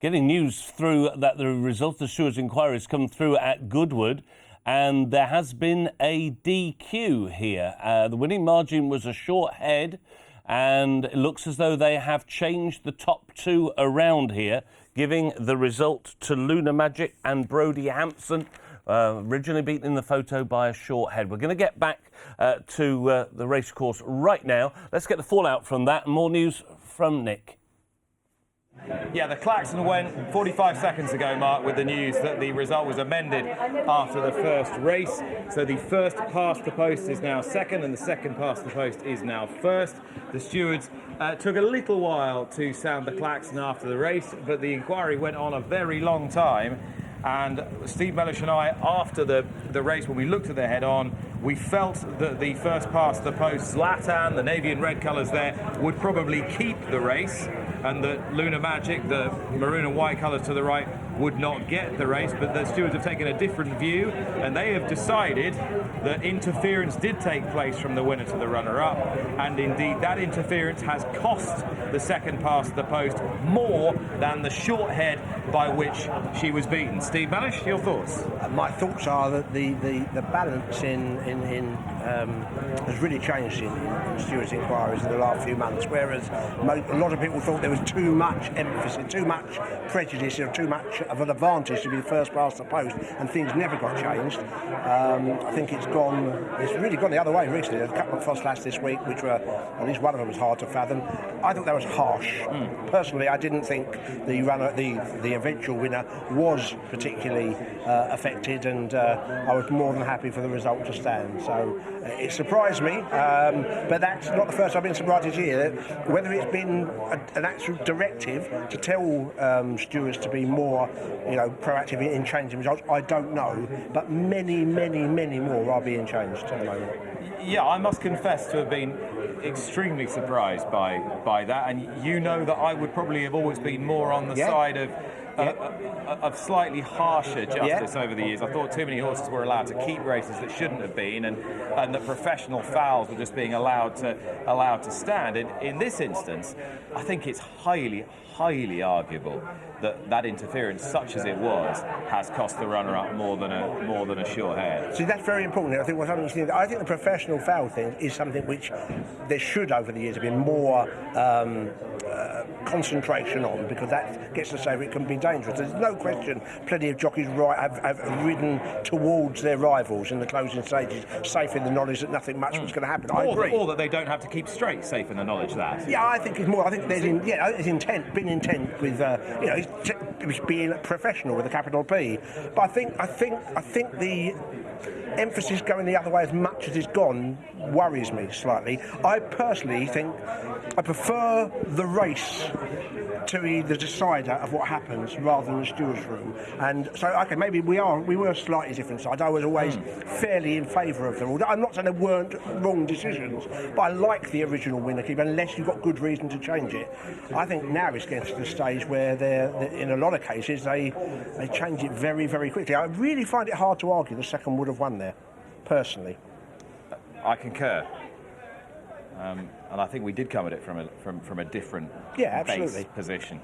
Getting news through that the result of the Stewards inquiry has come through at Goodwood, and there has been a DQ here. The winning margin was a short head, and it looks as though they have changed the top two around here, giving the result to Luna Magic and Brodie Hampson, originally beaten in the photo by a short head. We're going to get back to the racecourse right now. Let's get the fallout from that. More news from Nick. Yeah, the klaxon went 45 seconds ago, Mark, with the news that the result was amended after the first race. So the first past the post is now second, and the second past the post is now first. The stewards took a little while to sound the klaxon after the race, but the inquiry went on a very long time. And Steve Mellish and I, after the race, when we looked at the head-on, we felt that the first past the post, Zlatan, the navy and red colours there, would probably keep the race, and that Luna Magic, the maroon and white colours to the right, would not get the race. But the stewards have taken a different view, and they have decided that interference did take place from the winner to the runner-up, and indeed that interference has cost the second past the post more than the short head by which she was beaten. Steve Mellish, your thoughts? My thoughts are that the balance has really changed in stewards' inquiries in the last few months, whereas a lot of people thought there was too much emphasis, too much prejudice, or too much of an advantage to be the first past the post, and things never got changed. I think it's really gone the other way recently. There's a couple of first laps this week, which were, at least one of them was hard to fathom. I thought that was harsh. Personally, I didn't think the eventual winner was particularly affected, and I was more than happy for the result to stand. So it surprised me, but that's not the first I've been surprised this year. Whether it's been an actual directive to tell stewards to be more, proactive in changing results, I don't know. But many more are being changed at the moment. Yeah, I must confess to have been extremely surprised by that, and you know that I would probably have always been more on the side of slightly harsher justice over the years. I thought too many horses were allowed to keep races that shouldn't have been, and that professional fouls were just being allowed to stand. In this instance, I think it's highly arguable that interference, such as it was, has cost the runner-up more than a sure head. See, that's very important. I think the professional foul thing is something which there should, over the years, have been more concentration on, because that gets to say it can be dangerous. There's no question plenty of jockeys have ridden towards their rivals in the closing stages, safe in the knowledge that nothing much was going to happen. I agree. Or that they don't have to keep straight, safe in the knowledge that. Yeah, I think it's more. I think there's intent with it was being professional with a capital P. But I think the emphasis going the other way as much as it's gone worries me slightly. I personally think I prefer the race to be the decider of what happens rather than the steward's room. And so, okay, maybe we were slightly different sides. I was always fairly in favour of the rule. I'm not saying there weren't wrong decisions, but I like the original winner keep, unless you've got good reason to change it. I think now it's getting to the stage where in a lot of cases they change it very, very quickly. I really find it hard to argue the second would have won there, personally. I concur. And I think we did come at it from a different base position.